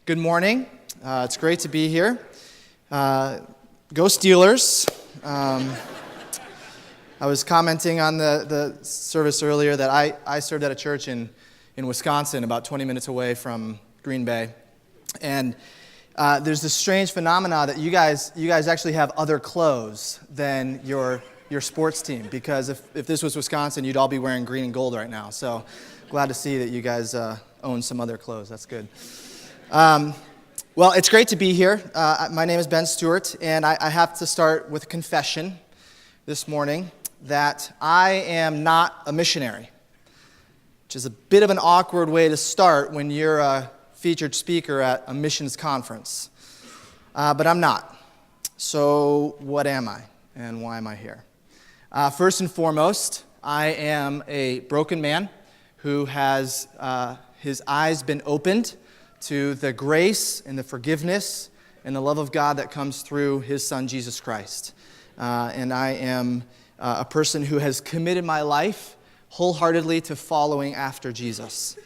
Good morning. It's great to be here. Go Steelers. I was commenting on the service earlier that I served at a church in Wisconsin, about 20 minutes away from Green Bay. And there's this strange phenomena that you guys actually have other clothes than your sports team, because if this was Wisconsin, you'd all be wearing green and gold right now. So glad to see that you guys own some other clothes. That's good. Well, it's great to be here. My name is Ben Stewart, and I have to start with a confession this morning that I am not a missionary, which is a bit of an awkward way to start when you're a featured speaker at a missions conference. But I'm not. So what am I, and why am I here? First and foremost, I am a broken man who has his eyes been opened to the grace and the forgiveness and the love of God that comes through his Son, Jesus Christ. And I am a person who has committed my life wholeheartedly to following after Jesus.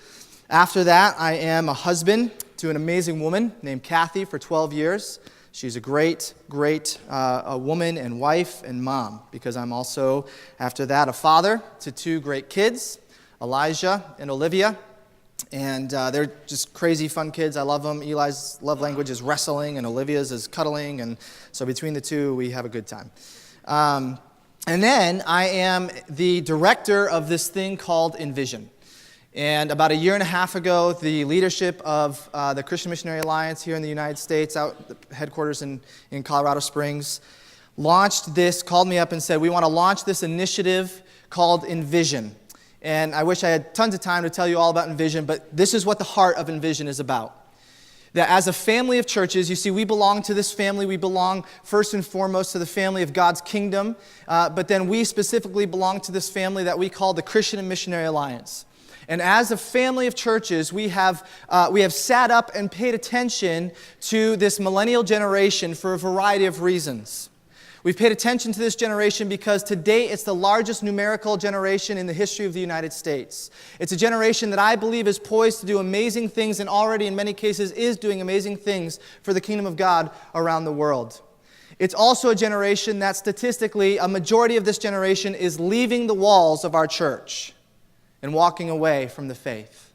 After that, I am a husband to an amazing woman named Kathy for 12 years. She's a great woman and wife and mom, because I'm also, after that, a father to two great kids, Elijah and Olivia. And they're just crazy fun kids. I love them. Eli's love language is wrestling, and Olivia's is cuddling. And so between the two, we have a good time. And then I am the director of this thing called Envision. And about a year and a half ago, the leadership of the Christian Missionary Alliance here in the United States, out the headquarters in Colorado Springs, called me up and said, we want to launch this initiative called Envision. And I wish I had tons of time to tell you all about Envision, but this is what the heart of Envision is about. That as a family of churches, you see, we belong to this family. We belong first and foremost to the family of God's kingdom, but then we specifically belong to this family that we call the Christian and Missionary Alliance. And as a family of churches, we have sat up and paid attention to this millennial generation for a variety of reasons. We've paid attention to this generation because today it's the largest numerical generation in the history of the United States. It's a generation that I believe is poised to do amazing things, and already in many cases is doing amazing things for the kingdom of God around the world. It's also a generation that statistically, a majority of this generation is leaving the walls of our church and walking away from the faith.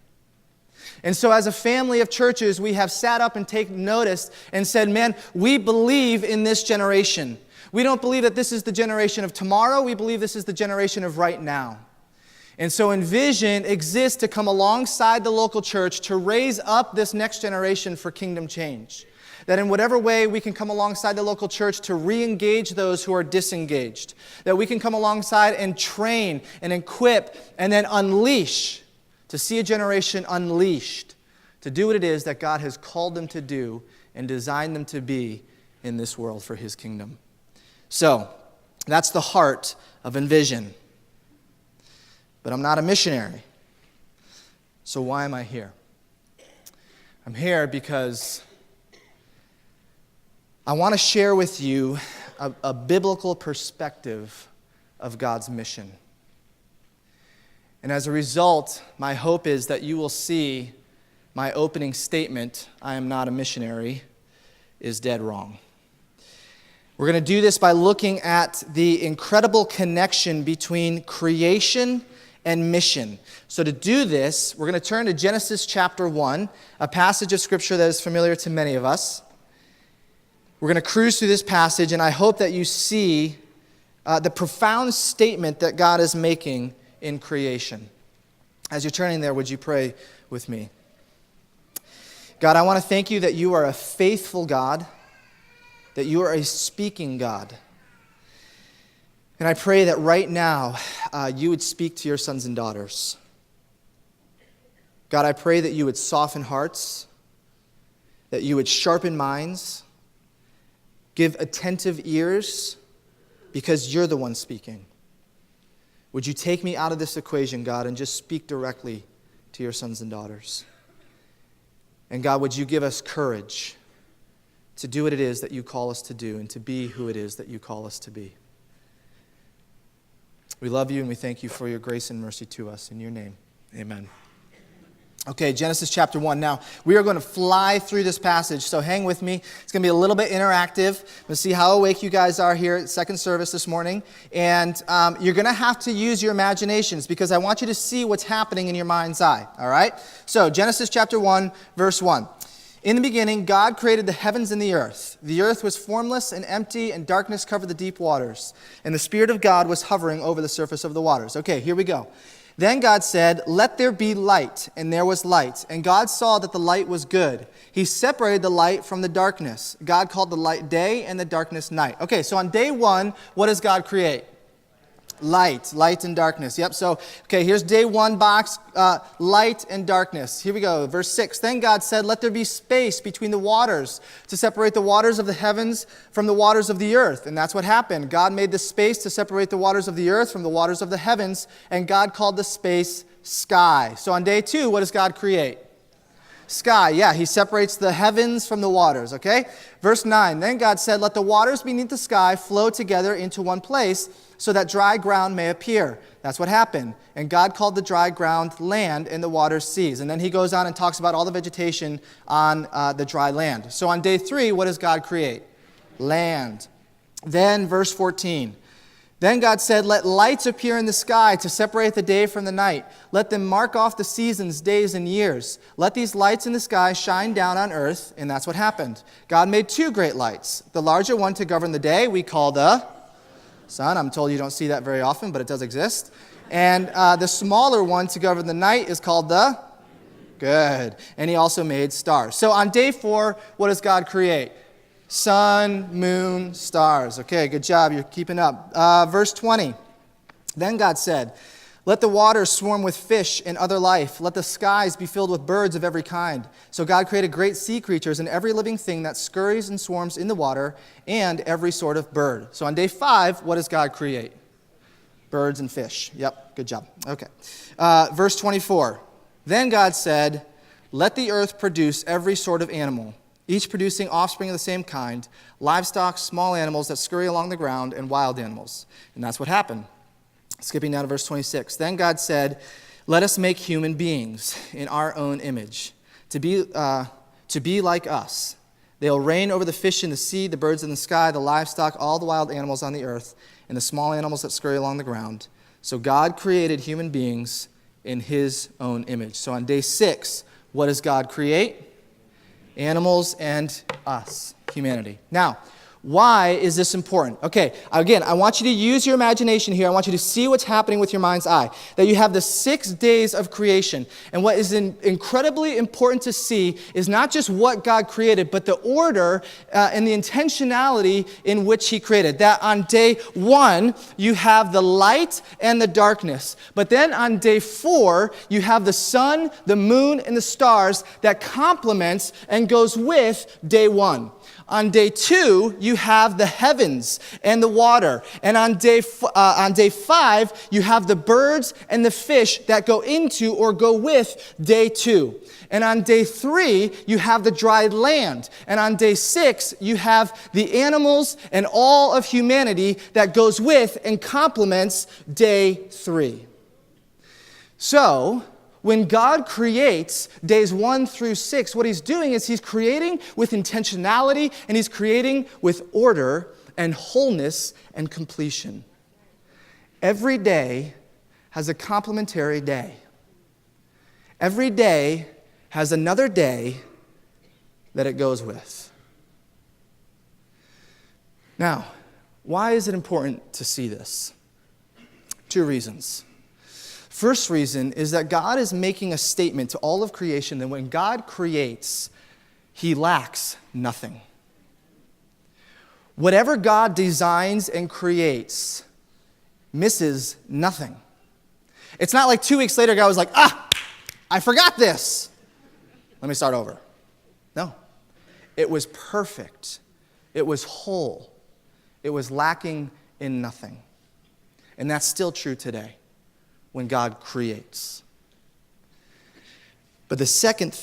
And so as a family of churches, we have sat up and taken notice and said, man, we believe in this generation. We don't believe that this is the generation of tomorrow. We believe this is the generation of right now. And so Envision exists to come alongside the local church to raise up this next generation for kingdom change. That in whatever way we can come alongside the local church to re-engage those who are disengaged. That we can come alongside and train and equip and then unleash, to see a generation unleashed to do what it is that God has called them to do and designed them to be in this world for his kingdom. So, that's the heart of Envision. But I'm not a missionary. So why am I here? I'm here because I want to share with you a biblical perspective of God's mission. And as a result, my hope is that you will see my opening statement, I am not a missionary, is dead wrong. We're going to do this by looking at the incredible connection between creation and mission. So to do this, we're going to turn to Genesis chapter 1, a passage of Scripture that is familiar to many of us. We're going to cruise through this passage, and I hope that you see the profound statement that God is making in creation. As you're turning there, would you pray with me? God, I want to thank you that you are a faithful God, that you are a speaking God. And I pray that right now you would speak to your sons and daughters. God, I pray that you would soften hearts, that you would sharpen minds, give attentive ears, because you're the one speaking. Would you take me out of this equation, God, and just speak directly to your sons and daughters? And God, would you give us courage to do what it is that you call us to do and to be who it is that you call us to be. We love you and we thank you for your grace and mercy to us. In your name, amen. Okay, Genesis chapter 1. Now, we are going to fly through this passage, so hang with me. It's going to be a little bit interactive. We'll see how awake you guys are here at second service this morning. And you're going to have to use your imaginations because I want you to see what's happening in your mind's eye, all right? So, Genesis chapter 1, verse 1. In the beginning, God created the heavens and the earth. The earth was formless and empty, and darkness covered the deep waters. And the Spirit of God was hovering over the surface of the waters. Okay, here we go. Then God said, "Let there be light," and there was light. And God saw that the light was good. He separated the light from the darkness. God called the light day and the darkness night. Okay, so on day one, what does God create? Light and darkness. Yep, so, okay, here's day one box, light and darkness. Here we go, verse 6. Then God said, "Let there be space between the waters to separate the waters of the heavens from the waters of the earth." And that's what happened. God made the space to separate the waters of the earth from the waters of the heavens, and God called the space sky. So on day two, what does God create? Sky, yeah, he separates the heavens from the waters, okay? Verse 9, then God said, "Let the waters beneath the sky flow together into one place, so that dry ground may appear." That's what happened. And God called the dry ground land and the waters seas. And then he goes on and talks about all the vegetation on the dry land. So on day three, what does God create? Land. Then verse 14. Then God said, "Let lights appear in the sky to separate the day from the night. Let them mark off the seasons, days, and years. Let these lights in the sky shine down on earth." And that's what happened. God made two great lights. The larger one to govern the day we call the sun. I'm told you don't see that very often, but it does exist. And the smaller one to govern the night is called the good. And he also made stars. So on day four, what does God create? Sun, moon, stars. Okay, good job. You're keeping up. Verse 20. Then God said, "Let the waters swarm with fish and other life. Let the skies be filled with birds of every kind." So God created great sea creatures and every living thing that scurries and swarms in the water and every sort of bird. So on day five, what does God create? Birds and fish. Yep, good job. Okay. Verse 24. Then God said, "Let the earth produce every sort of animal, each producing offspring of the same kind, livestock, small animals that scurry along the ground, and wild animals." And that's what happened. Skipping down to verse 26. Then God said, "Let us make human beings in our own image, to be like us. They'll reign over the fish in the sea, the birds in the sky, the livestock, all the wild animals on the earth, and the small animals that scurry along the ground." So God created human beings in his own image. So on day 6, what does God create? Animals and us, humanity. Now, why is this important? Okay, again, I want you to use your imagination here. I want you to see what's happening with your mind's eye. That you have the 6 days of creation. And what is incredibly important to see is not just what God created, but the order and the intentionality in which he created. That on day 1, you have the light and the darkness. But then on day 4, you have the sun, the moon, and the stars that complements and goes with day 1. On day 2, you have the heavens and the water. And on day 5, you have the birds and the fish that go into or go with day 2. And on day 3, you have the dry land. And on day 6, you have the animals and all of humanity that goes with and complements day 3. So, when God creates days 1 through 6, what he's doing is he's creating with intentionality and he's creating with order and wholeness and completion. Every day has a complementary day. Every day has another day that it goes with. Now, why is it important to see this? 2 reasons. First reason is that God is making a statement to all of creation that when God creates, he lacks nothing. Whatever God designs and creates misses nothing. It's not like 2 weeks later, God was like, I forgot this. Let me start over. No. It was perfect. It was whole. It was lacking in nothing. And that's still true today when God creates. But the second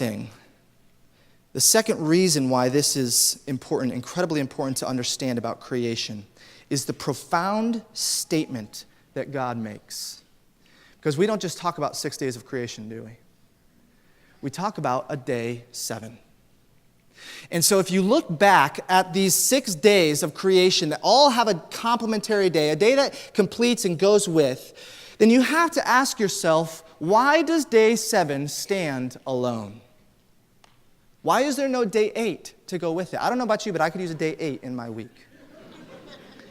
reason why this is important, incredibly important to understand about creation, is the profound statement that God makes. Because we don't just talk about 6 days of creation, do we? we talk about a day 7. And so if you look back at these 6 days of creation that all have a complementary day, a day that completes and goes with, then you have to ask yourself, why does day 7 stand alone? Why is there no day 8 to go with it? I don't know about you, but I could use a day 8 in my week.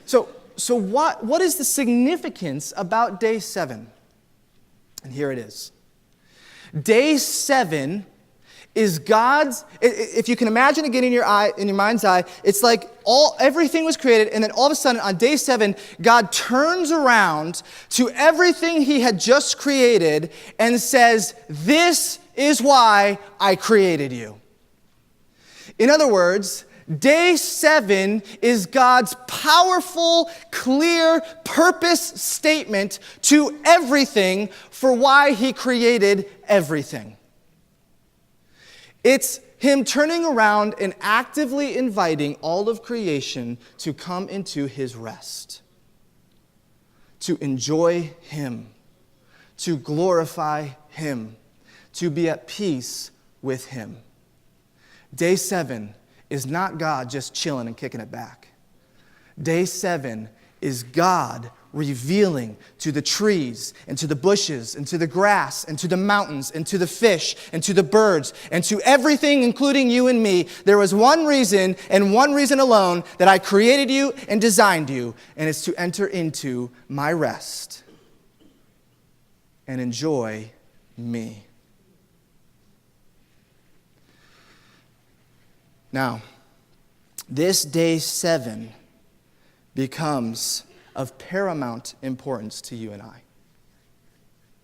So what is the significance about day 7? And here it is. Day 7 is God's, if you can imagine again in your mind's eye, it's like everything was created, and then all of a sudden on day 7, God turns around to everything he had just created and says, "This is why I created you." In other words, day 7 is God's powerful, clear purpose statement to everything for why he created everything. It's him turning around and actively inviting all of creation to come into his rest, to enjoy him, to glorify him, to be at peace with him. Day 7 is not God just chilling and kicking it back. Day 7 is God revealing to the trees and to the bushes and to the grass and to the mountains and to the fish and to the birds and to everything, including you and me. There was one reason and one reason alone that I created you and designed you, and it's to enter into my rest and enjoy me. Now, this day 7 becomes of paramount importance to you and I.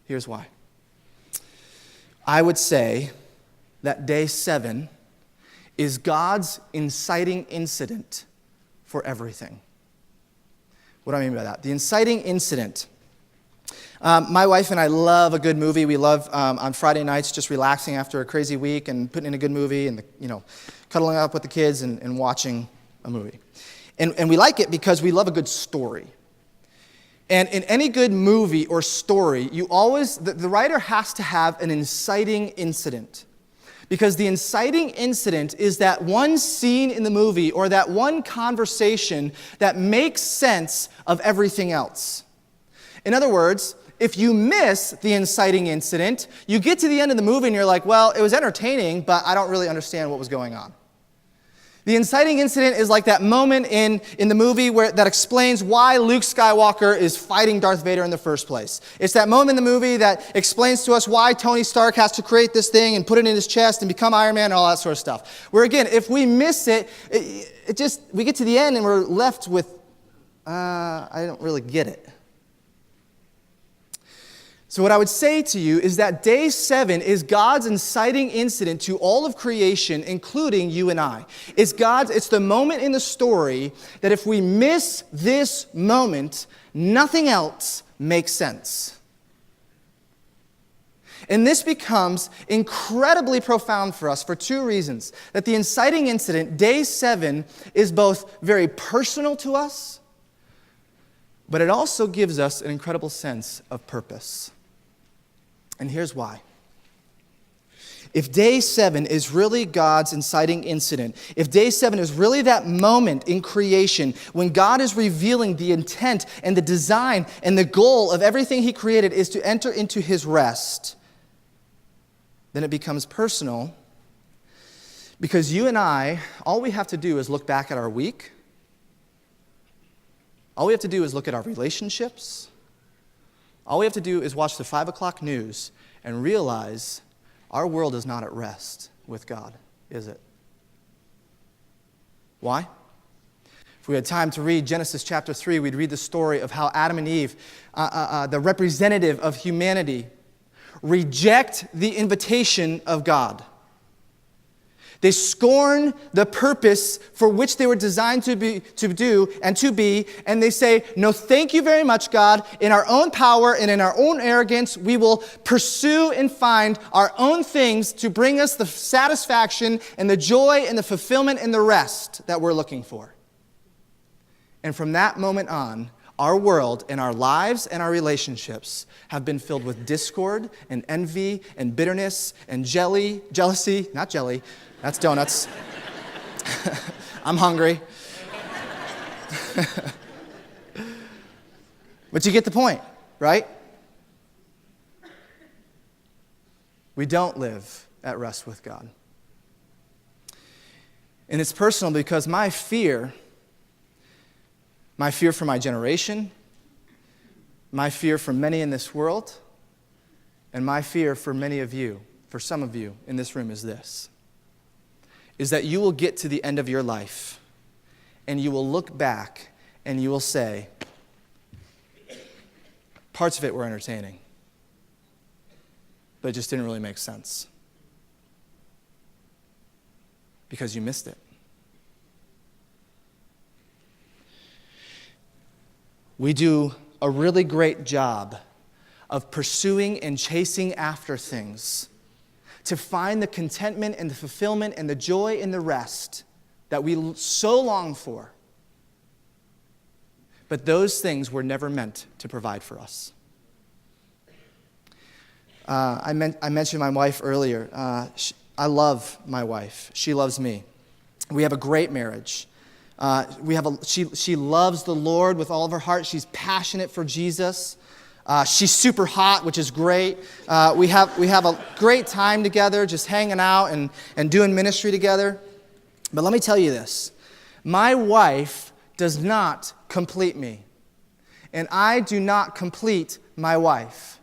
Here's why. I would say that day 7 is God's inciting incident for everything. What do I mean by that? The inciting incident. My wife and I love a good movie. We love on Friday nights just relaxing after a crazy week and putting in a good movie and cuddling up with the kids and watching a movie. And we like it because we love a good story. And in any good movie or story, the writer has to have an inciting incident. Because the inciting incident is that one scene in the movie or that one conversation that makes sense of everything else. In other words, if you miss the inciting incident, you get to the end of the movie and you're like, well, it was entertaining, but I don't really understand what was going on. The inciting incident is like that moment in the movie that explains why Luke Skywalker is fighting Darth Vader in the first place. It's that moment in the movie that explains to us why Tony Stark has to create this thing and put it in his chest and become Iron Man and all that sort of stuff. Where again, if we miss it, we get to the end and we're left with, I don't really get it. So what I would say to you is that day 7 is God's inciting incident to all of creation, including you and I. It's the moment in the story that if we miss this moment, nothing else makes sense. And this becomes incredibly profound for us for 2 reasons. That the inciting incident, day 7, is both very personal to us, but it also gives us an incredible sense of purpose. And here's why. If day 7 is really God's inciting incident, if day 7 is really that moment in creation when God is revealing the intent and the design and the goal of everything he created is to enter into his rest, then it becomes personal because you and I, all we have to do is look back at our week. All we have to do is look at our relationships. All we have to do is watch the 5 o'clock news and realize our world is not at rest with God, is it? Why? If we had time to read Genesis chapter 3, we'd read the story of how Adam and Eve, the representative of humanity, reject the invitation of God. They scorn the purpose for which they were designed to do, and they say, no, thank you very much, God. In our own power and in our own arrogance, we will pursue and find our own things to bring us the satisfaction and the joy and the fulfillment and the rest that we're looking for. And from that moment on, our world and our lives and our relationships have been filled with discord and envy and bitterness and jealousy, not jelly, that's donuts. I'm hungry. But you get the point, right? We don't live at rest with God. And it's personal because my fear for my generation, my fear for many in this world, and my fear for many of you, for some of you in this room is this, is that you will get to the end of your life and you will look back and you will say, parts of it were entertaining, but it just didn't really make sense because you missed it. We do a really great job of pursuing and chasing after things to find the contentment and the fulfillment and the joy and the rest that we so long for. But those things were never meant to provide for us. I mentioned my wife earlier. I love my wife. She loves me. We have a great marriage. She loves the Lord with all of her heart. She's passionate for Jesus. She's super hot, which is great. We have a great time together, just hanging out and doing ministry together. But let me tell you this. My wife does not complete me. And I do not complete my wife.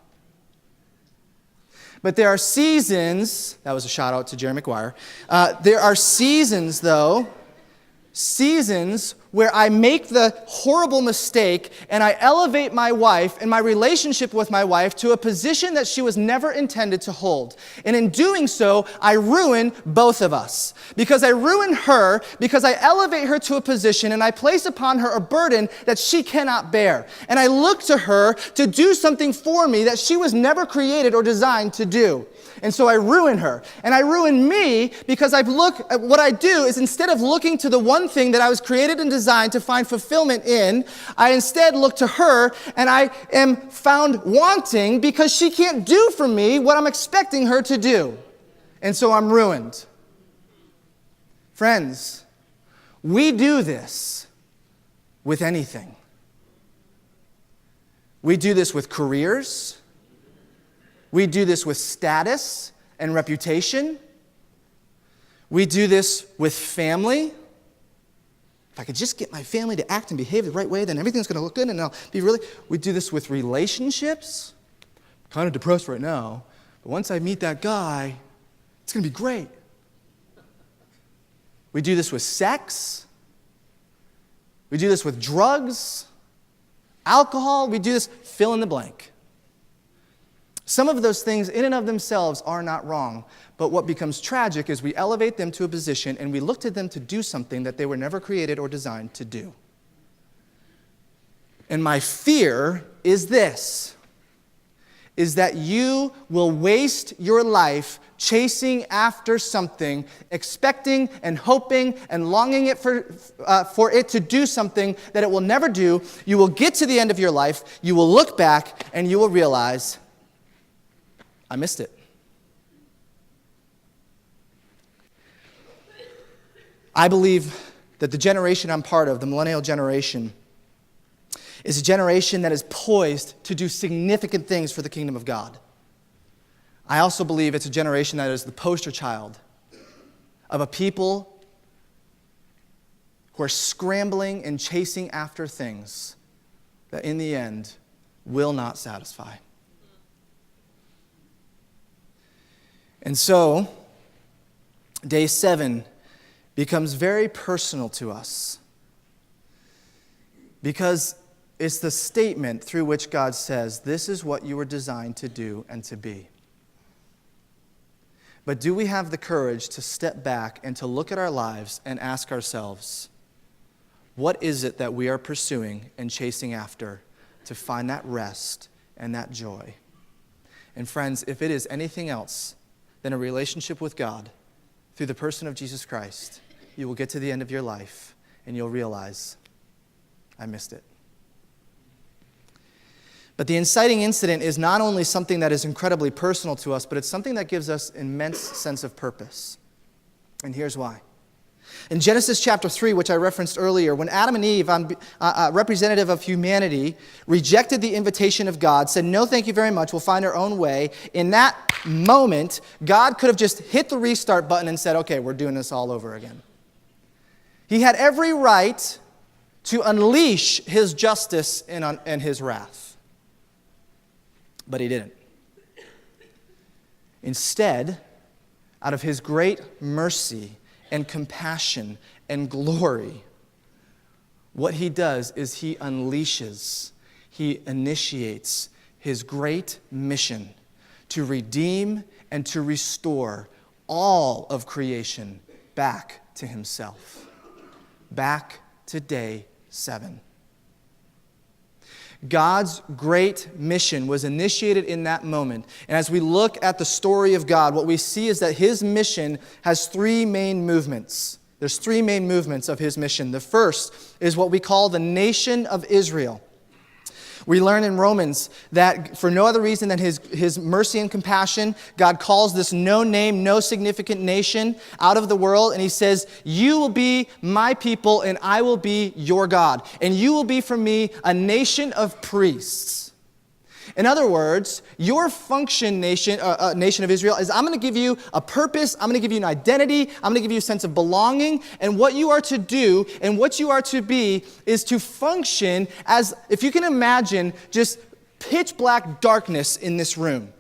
But there are seasons, that was a shout out to Jerry McGuire. There are seasons, though, where I make the horrible mistake and I elevate my wife and my relationship with my wife to a position that she was never intended to hold. And in doing so, I ruin both of us. Because I ruin her, because I elevate her to a position and I place upon her a burden that she cannot bear. And I look to her to do something for me that she was never created or designed to do. And so I ruin her. And I ruin me because what I do is instead of looking to the one thing that I was created and designed to find fulfillment in, I instead look to her and I am found wanting because she can't do for me what I'm expecting her to do. And so I'm ruined. Friends, we do this with anything. We do this with careers. We do this with status and reputation. We do this with family. If I could just get my family to act and behave the right way, then everything's going to look good and I'll be really... We do this with relationships. I'm kind of depressed right now, but once I meet that guy, it's going to be great. We do this with sex. We do this with drugs, alcohol. We do this, fill in the blank. Some of those things in and of themselves are not wrong, but what becomes tragic is we elevate them to a position and we look to them to do something that they were never created or designed to do. And my fear is this, is that you will waste your life chasing after something, expecting and hoping and longing it for it to do something that it will never do. You will get to the end of your life, you will look back, and you will realize, I missed it. I believe that the generation I'm part of, the millennial generation, is a generation that is poised to do significant things for the kingdom of God. I also believe it's a generation that is the poster child of a people who are scrambling and chasing after things that in the end will not satisfy. And so, day 7 becomes very personal to us because it's the statement through which God says, this is what you were designed to do and to be. But do we have the courage to step back and to look at our lives and ask ourselves, what is it that we are pursuing and chasing after to find that rest and that joy? And friends, if it is anything else than a relationship with God through the person of Jesus Christ, you will get to the end of your life and you'll realize, I missed it. But the inciting incident is not only something that is incredibly personal to us, but it's something that gives us immense sense of purpose. And here's why. In Genesis chapter 3, which I referenced earlier, when Adam and Eve, representative of humanity, rejected the invitation of God, said, no, thank you very much, we'll find our own way. In that moment, God could have just hit the restart button and said, okay, we're doing this all over again. He had every right to unleash his justice and his wrath. But he didn't. Instead, out of his great mercy and compassion and glory, what he does is he unleashes, he initiates his great mission to redeem and to restore all of creation back to himself, back to day 7. God's great mission was initiated in that moment. And as we look at the story of God, what we see is that his mission has 3 main movements. There's 3 main movements of his mission. The first is what we call the nation of Israel. We learn in Romans that for no other reason than his mercy and compassion, God calls this no name, no significant nation out of the world, and he says, you will be my people and I will be your God, and you will be for me a nation of priests. In other words, your function, nation of Israel, is I'm going to give you a purpose, I'm going to give you an identity, I'm going to give you a sense of belonging, and what you are to do and what you are to be is to function as, if you can imagine, just pitch black darkness in this room.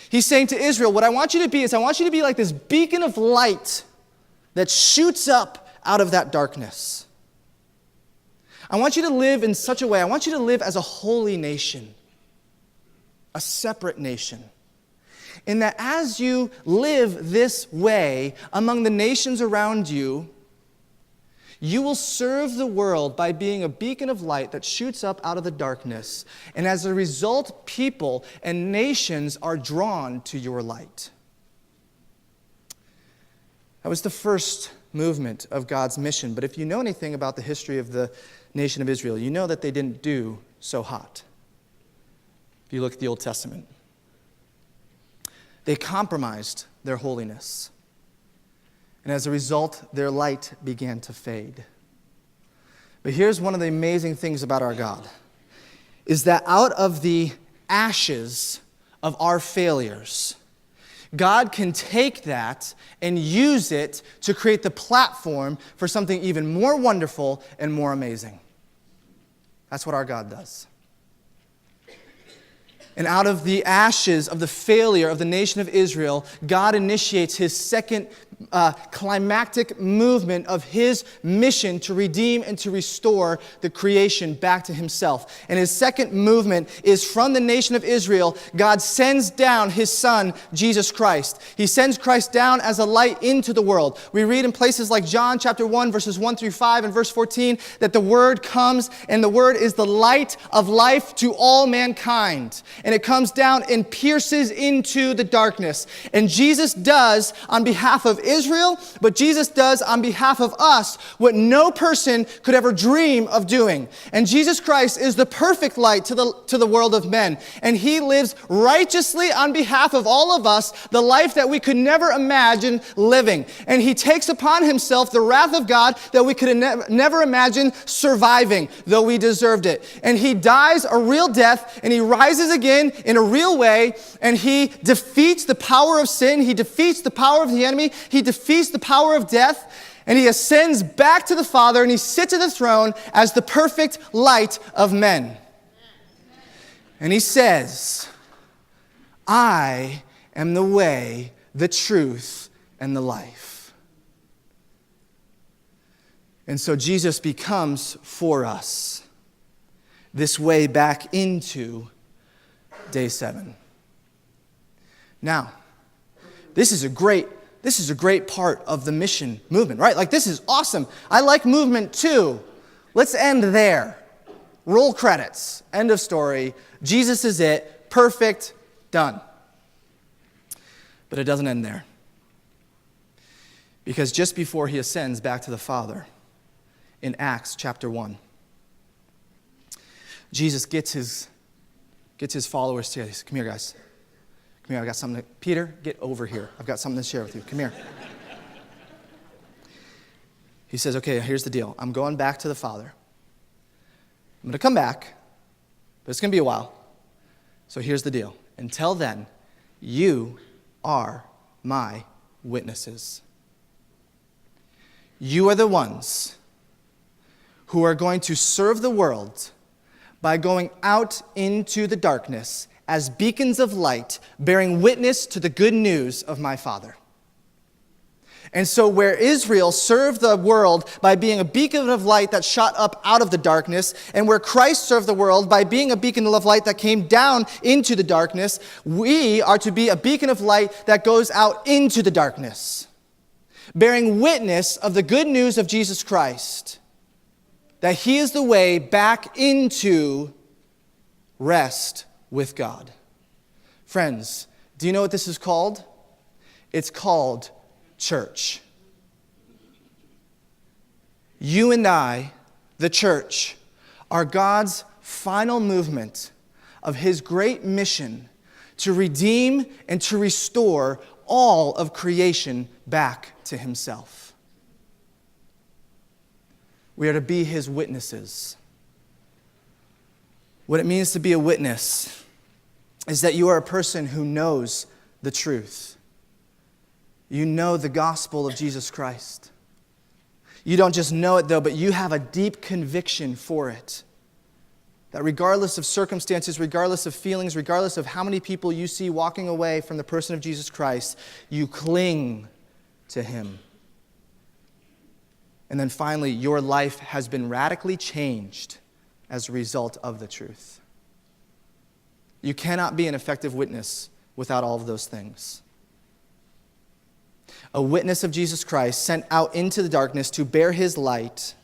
He's saying to Israel, what I want you to be is I want you to be like this beacon of light that shoots up out of that darkness. I want you to live in such a way, I want you to live as a holy nation. A separate nation. In that as you live this way among the nations around you, you will serve the world by being a beacon of light that shoots up out of the darkness. And as a result, people and nations are drawn to your light. That was the first movement of God's mission. But if you know anything about the history of the nation of Israel, you know that they didn't do so hot. If you look at the Old Testament, they compromised their holiness. And as a result, their light began to fade. But here's one of the amazing things about our God, is that out of the ashes of our failures, God can take that and use it to create the platform for something even more wonderful and more amazing. That's what our God does. And out of the ashes of the failure of the nation of Israel, God initiates his second climactic movement of his mission to redeem and to restore the creation back to himself. And his second movement is from the nation of Israel. God sends down his son, Jesus Christ. He sends Christ down as a light into the world. We read in places like John chapter 1, verses 1 through 5 and verse 14, that the Word comes, and the Word is the light of life to all mankind. And it comes down and pierces into the darkness. And Jesus does on behalf of Israel, but Jesus does on behalf of us what no person could ever dream of doing. And Jesus Christ is the perfect light to the world of men. And he lives righteously on behalf of all of us, the life that we could never imagine living. And he takes upon himself the wrath of God that we could never imagine surviving, though we deserved it. And he dies a real death, and he rises again in a real way, and he defeats the power of sin, he defeats the power of the enemy, he defeats the power of death, and he ascends back to the Father, and he sits at the throne as the perfect light of men. And he says, I am the way, the truth, and the life. And so Jesus becomes for us this way back into day 7. Now, this is a great part of the mission movement, right? Like, this is awesome. I like movement too. Let's end there. Roll credits. End of story. Jesus is it. Perfect. Done. But it doesn't end there. Because just before he ascends back to the Father, in Acts chapter 1, Jesus gets his gets his followers together. He says, come here, guys. Come here, I got something. Peter, get over here. I've got something to share with you. Come here. He says, okay, here's the deal. I'm going back to the Father. I'm going to come back, but it's going to be a while. So here's the deal. Until then, you are my witnesses. You are the ones who are going to serve the world by going out into the darkness as beacons of light, bearing witness to the good news of my Father. And so where Israel served the world by being a beacon of light that shot up out of the darkness, and where Christ served the world by being a beacon of light that came down into the darkness, we are to be a beacon of light that goes out into the darkness, bearing witness of the good news of Jesus Christ, that he is the way back into rest with God. Friends, do you know what this is called? It's called church. You and I, the church, are God's final movement of his great mission to redeem and to restore all of creation back to himself. We are to be his witnesses. What it means to be a witness is that you are a person who knows the truth. You know the gospel of Jesus Christ. You don't just know it, though, but you have a deep conviction for it. That regardless of circumstances, regardless of feelings, regardless of how many people you see walking away from the person of Jesus Christ, you cling to him. And then finally, your life has been radically changed as a result of the truth. You cannot be an effective witness without all of those things. A witness of Jesus Christ sent out into the darkness to bear his light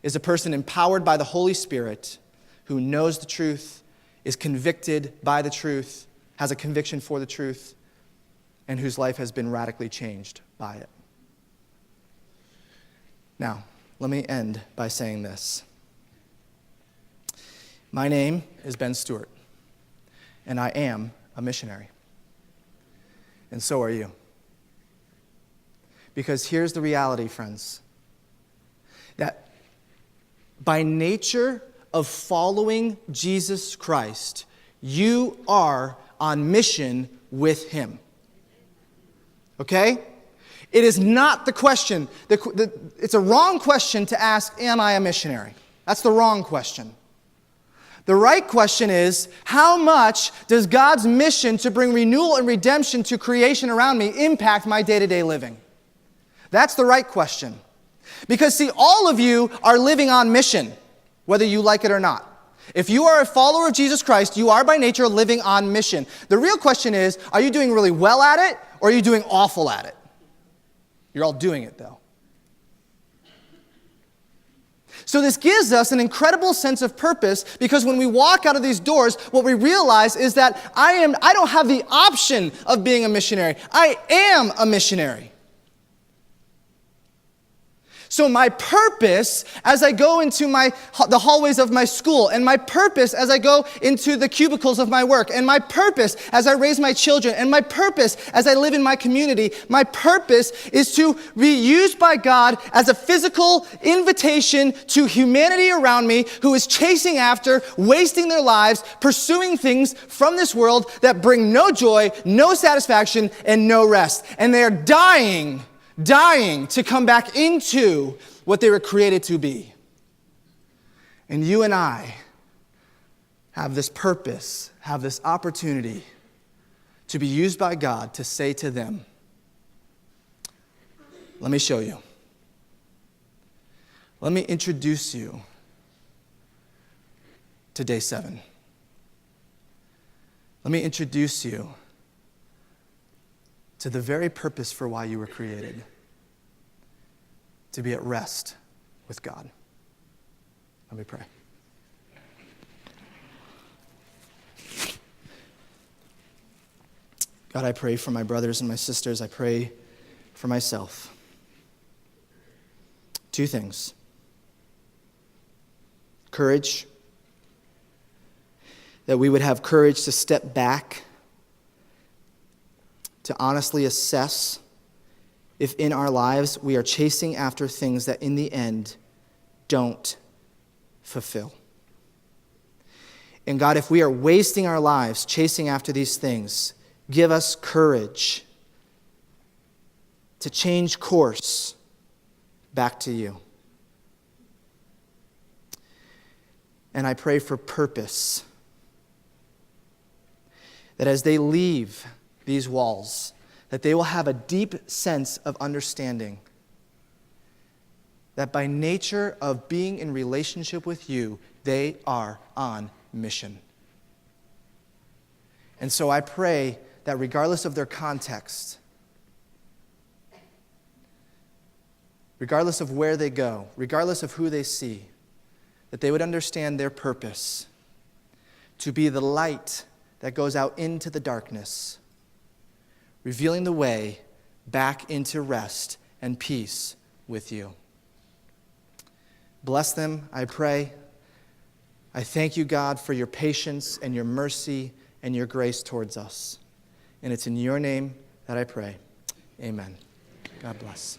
is a person empowered by the Holy Spirit who knows the truth, is convicted by the truth, has a conviction for the truth, and whose life has been radically changed by it. Now, let me end by saying this. My name is Ben Stewart, and I am a missionary. And so are you. Because here's the reality, friends, that by nature of following Jesus Christ, you are on mission with him. Okay? It is not the question. It's a wrong question to ask, am I a missionary? That's the wrong question. The right question is, how much does God's mission to bring renewal and redemption to creation around me impact my day-to-day living? That's the right question. Because, see, all of you are living on mission, whether you like it or not. If you are a follower of Jesus Christ, you are by nature living on mission. The real question is, are you doing really well at it, or are you doing awful at it? You're all doing it, though. So this gives us an incredible sense of purpose, because when we walk out of these doors, what we realize is that I don't have the option of being a missionary. I am a missionary. So my purpose as I go into the hallways of my school, and my purpose as I go into the cubicles of my work, and my purpose as I raise my children, and my purpose as I live in my community, my purpose is to be used by God as a physical invitation to humanity around me who is chasing after, wasting their lives, pursuing things from this world that bring no joy, no satisfaction, and no rest. And they are dying to come back into what they were created to be. And you and I have this purpose, have this opportunity to be used by God to say to them, let me show you. Let me introduce you to day 7. Let me introduce you to the very purpose for why you were created, to be at rest with God. Let me pray. God, I pray for my brothers and my sisters. I pray for myself. 2 things. Courage that we would have courage to step back, to honestly assess if in our lives we are chasing after things that in the end don't fulfill. And God, if we are wasting our lives chasing after these things, give us courage to change course back to you. And I pray for purpose, that as they leave these walls, that they will have a deep sense of understanding that by nature of being in relationship with you, they are on mission. And so I pray that regardless of their context, regardless of where they go, regardless of who they see, that they would understand their purpose to be the light that goes out into the darkness, revealing the way back into rest and peace with you. Bless them, I pray. I thank you, God, for your patience and your mercy and your grace towards us. And it's in your name that I pray. Amen. God bless.